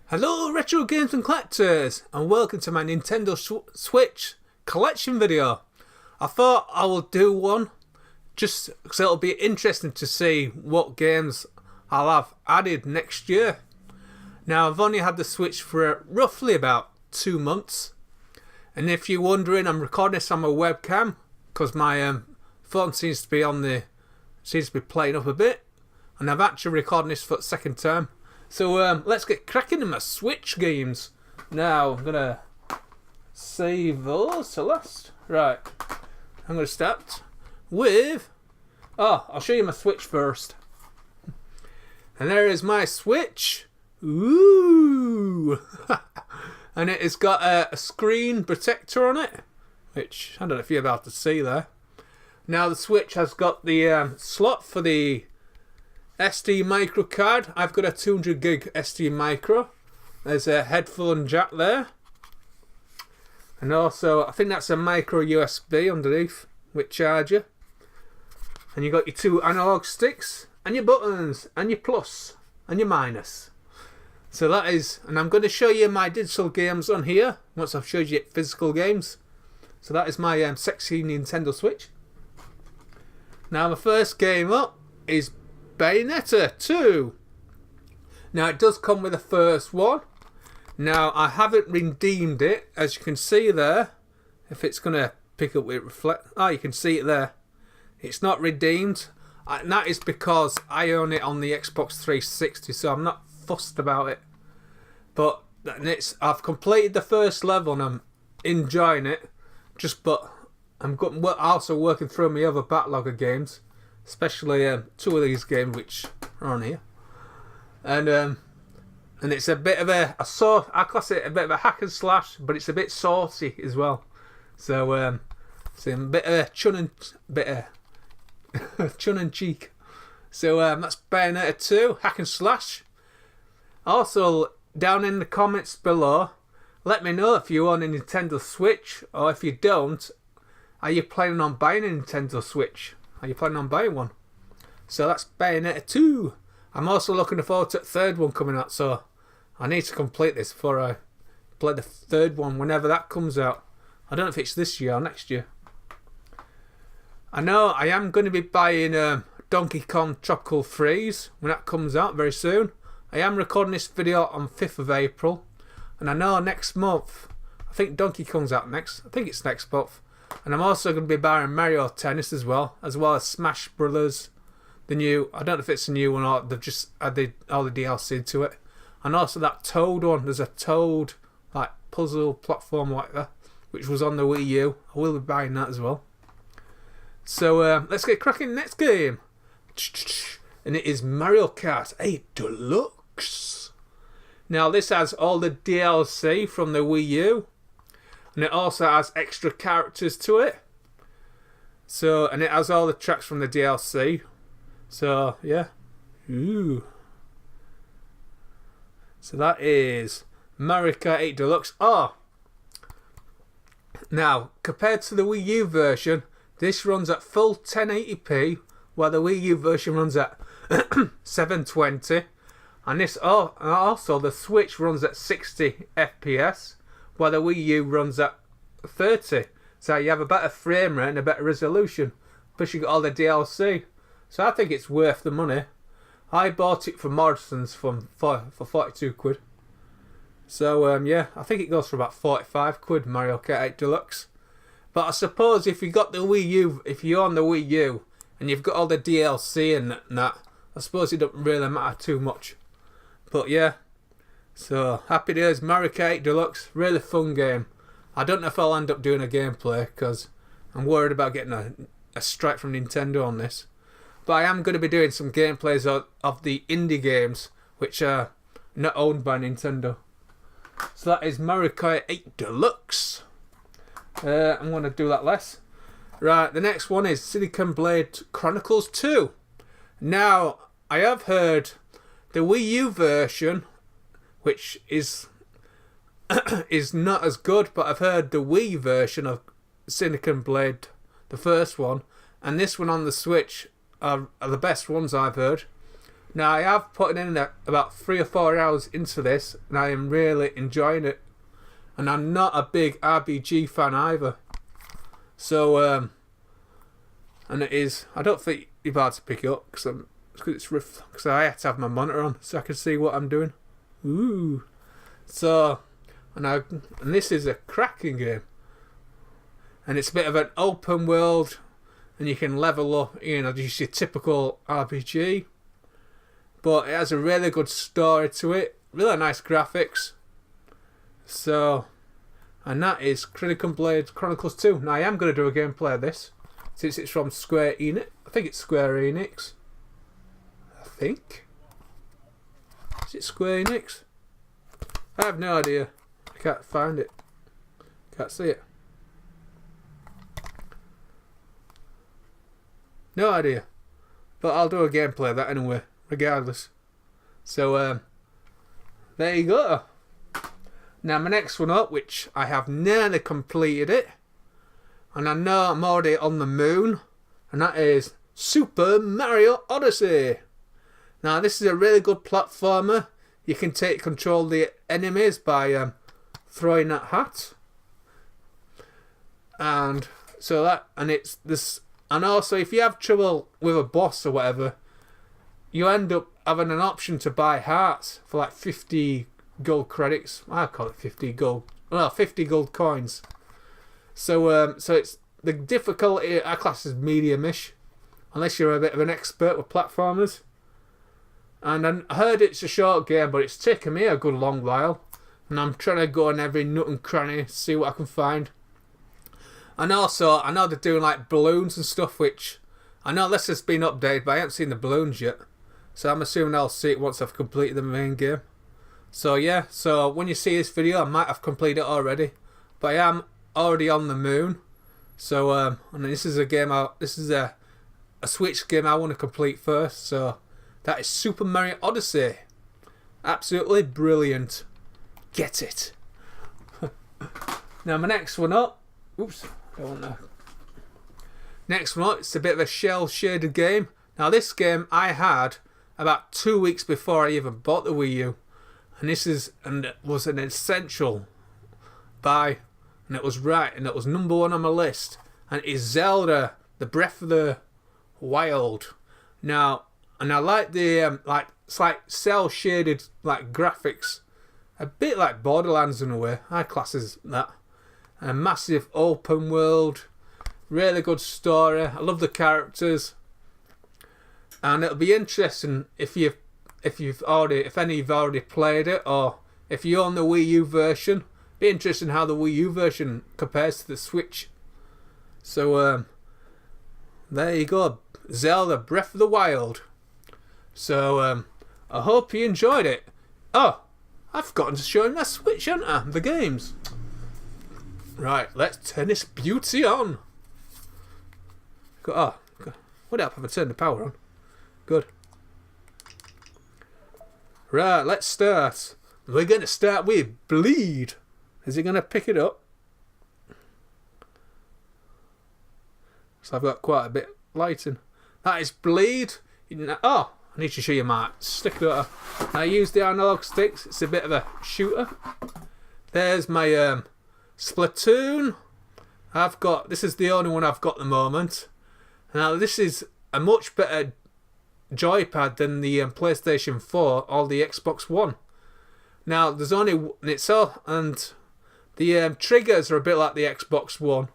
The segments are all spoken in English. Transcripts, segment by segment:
Hello Retro Games and Collectors, and welcome to my Nintendo Switch collection video. I thought I will do one just because it'll be interesting to see what games I'll have added next year. Now, I've only had the Switch for roughly about 2 months, and if you're wondering, I'm recording this on my webcam because my phone seems to be playing up a bit, and I've actually recorded this for the second time. So let's get cracking in my Switch games. Now I'm gonna save those to last. Right, I'm gonna start with. I'll show you my Switch first. And there is my Switch. Ooh, and it has got a screen protector on it, which I don't know if you're about to see there. Now the Switch has got the slot for the SD micro card. I've got a 200 gig SD micro. There's a headphone jack there, and also I think that's a micro USB underneath with charger. And you got your 2 analog sticks and your buttons and your plus and your minus. So that is, and I'm going to show you my digital games on here once I've showed you physical games. So that is my sexy Nintendo Switch. Now the first game up is Bayonetta 2. Now it does come with the first one. Now I haven't redeemed it, as you can see there. If it's going to pick up with reflect, you can see it there. It's not redeemed, and that is because I own it on the Xbox 360, so I'm not fussed about it. But I've completed the first level and I'm enjoying it. But I'm also working through my other backlog of games. Especially 2 of these games which are on here, and it's a bit of I class it a bit of a hack and slash, but it's a bit saucy as well. So it's a bit of chun and cheek. So that's Bayonetta 2 hack and slash. Also, down in the comments below, let me know if you own a Nintendo Switch, or if you don't, are you planning on buying a Nintendo Switch? Are you planning on buying one? So that's Bayonetta 2. I'm also looking forward to the third one coming out, so I need to complete this before I play the third one whenever that comes out. I don't know if it's this year or next year. I know I am going to be buying Donkey Kong Tropical Freeze when that comes out very soon. I am recording this video on 5th of April, and I know next month, I think Donkey Kong's out next. I think it's next month. And I'm also going to be buying Mario Tennis as well as Smash Brothers, the new. I don't know if it's a new one or they've just added all the DLC to it. And also that Toad one. There's a Toad like puzzle platform like that, which was on the Wii U. I will be buying that as well. So let's get cracking. Next game, and it is Mario Kart 8 Deluxe. Now this has all the DLC from the Wii U. And it also has extra characters to it. So, and it has all the tracks from the DLC. So, yeah. Ooh. So that is Mario Kart 8 Deluxe. Now, compared to the Wii U version, this runs at full 1080p, while the Wii U version runs at 720. And this also the Switch runs at 60 FPS. While the Wii U runs at 30. So you have a better frame rate and a better resolution. Plus you got all the DLC. So I think it's worth the money. I bought it from Morrison's for 42 quid. So yeah, I think it goes for about 45 quid, Mario Kart 8 Deluxe. But I suppose if you got the Wii U, if you're on the Wii U and you've got all the DLC and that, I suppose it doesn't really matter too much. But yeah. So, happy days, Mario Kart 8 Deluxe, really fun game. I don't know if I'll end up doing a gameplay because I'm worried about getting a strike from Nintendo on this. But I am going to be doing some gameplays of the indie games which are not owned by Nintendo. So that is Mario Kart 8 Deluxe. I'm going to do that less. Right, the next one is Silicon Blade Chronicles 2. Now, I have heard the Wii U version, which is not as good, but I've heard the Wii version of Silicon Blade, the first one, and this one on the Switch are the best ones I've heard. Now I have put in about 3 or 4 hours into this, and I am really enjoying it. And I'm not a big RPG fan either. So, and it is. I don't think you're about to pick it up because I had to have my monitor on so I can see what I'm doing. Ooh. So, and this is a cracking game. And it's a bit of an open world, and you can level up, just your typical RPG. But it has a really good story to it, really nice graphics. So, and that is Critical Blade Chronicles 2. Now I am going to do a gameplay of this, since it's from Square Enix. I think it's Square Enix. I think. Is it Square Enix? I have no idea. I can't find it. Can't see it. No idea. But I'll do a gameplay of that anyway, regardless. So, there you go. Now my next one up, which I have nearly completed it, and I know I'm already on the moon, and that is Super Mario Odyssey. Now this is a really good platformer. You can take control of the enemies by throwing that hat, and so that, and it's this, and also if you have trouble with a boss or whatever, you end up having an option to buy hearts for like 50 gold credits. I call it 50 gold. Well, 50 gold coins. So so it's the difficulty I class as medium-ish, unless you're a bit of an expert with platformers. And I heard it's a short game, but it's taken me a good long while, and I'm trying to go on every nook and cranny, see what I can find. And also, I know they're doing like balloons and stuff, which I know this has been updated, but I haven't seen the balloons yet. So I'm assuming I'll see it once I've completed the main game. So yeah, so when you see this video, I might have completed it already, but I am already on the moon. So and this is a game. This is a Switch game I want to complete first. So that is Super Mario Odyssey. Absolutely brilliant. Get it. Now my next one up. Oops, don't want that. Next one up. It's a bit of a shell shaded game. Now this game I had about 2 weeks before I even bought the Wii U. And this was an essential buy, and it was right, and it was number 1 on my list. And it is Zelda: The Breath of the Wild. Now, and I like the it's like cell shaded like graphics, a bit like Borderlands in a way. I class as that. A massive open world, really good story. I love the characters, and it'll be interesting if any of you've already played it, or if you own the Wii U version. Be interesting how the Wii U version compares to the Switch. So there you go, Zelda Breath of the Wild. So I hope you enjoyed it. Oh, I've forgotten to show you my Switch, haven't I? The games. Right, let's turn this beauty on. Oh, what up? Have I turned the power on? Good. Right, let's start. We're going to start with Bleed. Is he going to pick it up? So I've got quite a bit of lighting. That is Bleed. Oh, I need to show you my stick there. I use the analog sticks. It's a bit of a shooter. There's my Splatoon. This is the only one I've got at the moment. Now this is a much better joypad than the PlayStation 4 or the Xbox One. Now there's only and the triggers are a bit like the Xbox One,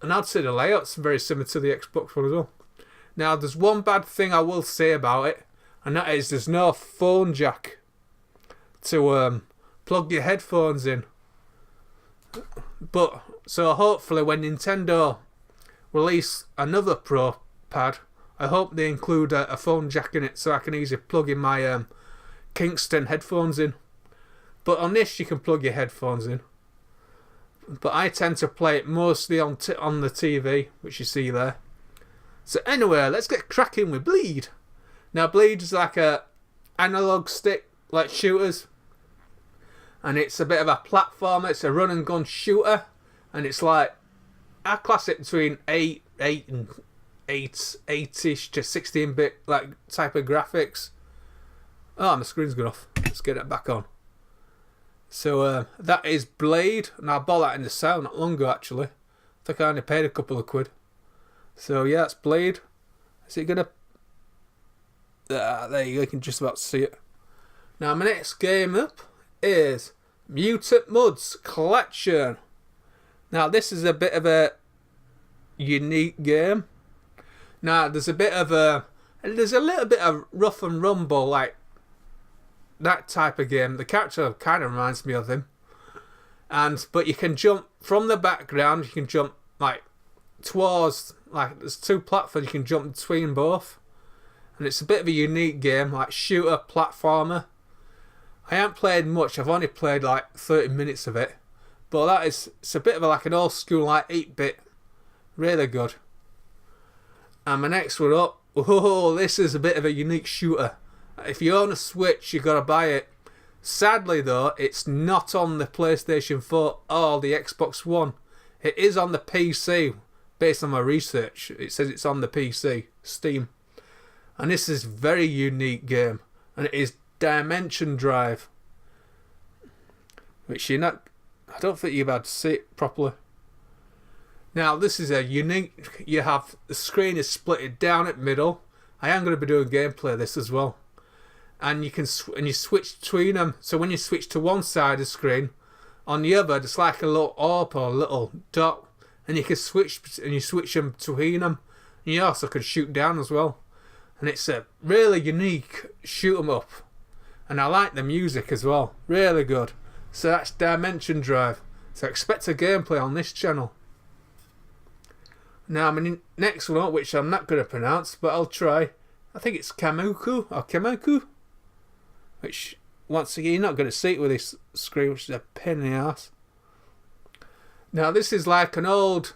and I'd say the layout's very similar to the Xbox One as well. Now there's one bad thing I will say about it, and that is there's no phone jack to plug your headphones in. But so hopefully when Nintendo release another Pro pad, I hope they include a phone jack in it so I can easily plug in my Kingston headphones in. But on this you can plug your headphones in. But I tend to play it mostly on the TV, which you see there. So anyway, let's get cracking with Bleed. Now Bleed is like a analog stick, like shooters. And it's a bit of a platformer. It's a run and gun shooter. And it's like, I class it between 8 and 8-ish to 16-bit like type of graphics. Oh, my screen's gone off. Let's get it back on. So that is Blade, and I bought that in the sale not long ago actually. I think I only paid a couple of quid. So yeah, it's Blade. Is it gonna? There you go. You can just about see it. Now my next game up is Mutant Mudds Collection. Now this is a bit of a unique game. Now there's a little bit of rough and rumble, like that type of game. The character kind of reminds me of him, but you can jump from the background. You can jump like towards, like there's two platforms. You can jump between both, and it's a bit of a unique game, like shooter platformer. I haven't played much. I've only played like 30 minutes of it, but it's a bit of like an old school like 8-bit, really good. And my next one up, oh, this is a bit of a unique shooter. If you own a Switch, you gotta buy it. Sadly though, it's not on the PlayStation 4 or the Xbox One. It is on the PC, based on my research. It says it's on the PC, Steam. And this is a very unique game, and it is Dimension Drive, which I don't think you're about to see it properly. Now this is a unique. You have the screen is split down at middle. I am going to be doing gameplay of this as well, and you switch between them. So when you switch to one side of the screen, on the other it's like a little orb or a little dot, and you can switch them between them. And you also can shoot down as well, and it's a really unique shoot 'em up. And I like the music as well, really good. So that's Dimension Drive. So expect a gameplay on this channel. Now my next one, which I'm not going to pronounce, but I'll try. I think it's Kamuku, which once again you're not going to see it with this screen, which is a pain in the ass. Now this is like an old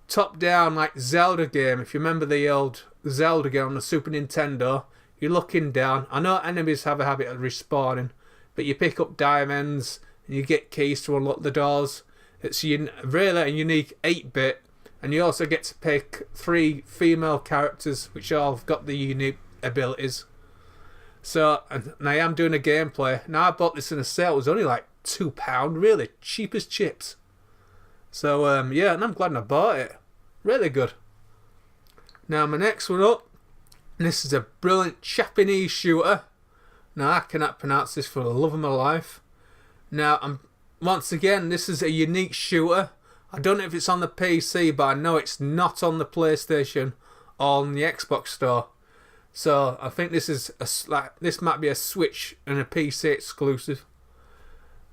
top-down like Zelda game. If you remember the old Zelda game on the Super Nintendo, you're looking down. I know enemies have a habit of respawning, but you pick up diamonds and you get keys to unlock the doors. It's really a unique 8-bit, and you also get to pick 3 female characters, which all have got the unique abilities. So, and I am doing a gameplay. Now I bought this in a sale. It was only like £2, really cheap as chips. So yeah, and I'm glad I bought it. Really good. Now my next one up. And this is a brilliant Japanese shooter. Now I cannot pronounce this for the love of my life. Now once again, this is a unique shooter. I don't know if it's on the PC, but I know it's not on the PlayStation or on the Xbox store. So I think this might be a Switch and a PC exclusive.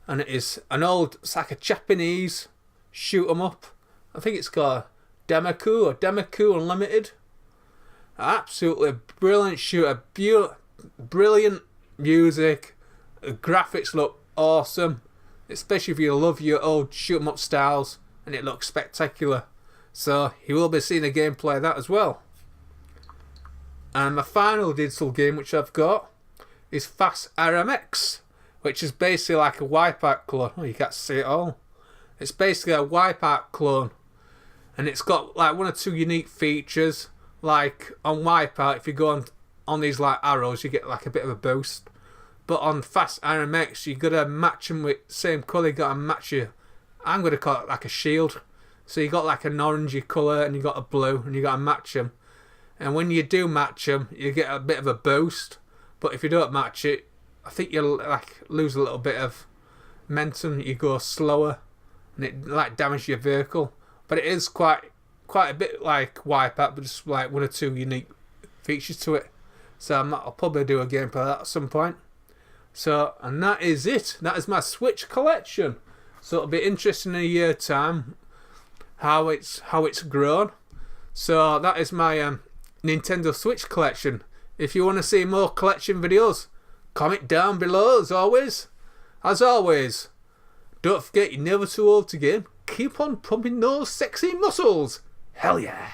And it's like a Japanese shoot 'em up. I think it's called Demaku Unlimited. Absolutely brilliant shooter, brilliant music, the graphics look awesome, especially if you love your old shoot 'em up styles, and it looks spectacular. So you will be seeing a gameplay of that as well. And my final digital game which I've got is Fast RMX, which is basically like a Wipeout clone. Oh, you can't see it all. It's basically a Wipeout clone, and it's got like 1 or 2 unique features. Like on Wipeout, if you go on these like arrows, you get like a bit of a boost. But on Fast RMX, you gotta match them with same colour. You gotta match your, I'm gonna call it like a shield. So you got like an orangey colour and you got a blue, and you gotta match them. And when you do match them, you get a bit of a boost. But if you don't match it, I think you'll like lose a little bit of momentum. You go slower, and it like damages your vehicle. But it is quite a bit like Wipeout, but just like 1 or 2 unique features to it. So I'll probably do a gameplay of that at some point. So, and that is it. That is my Switch collection. So it'll be interesting in a year's time how it's grown. So that is my Nintendo Switch collection. If you want to see more collection videos, comment down below as always. As always, don't forget you're never too old to game. Keep on pumping those sexy muscles. Hell yeah.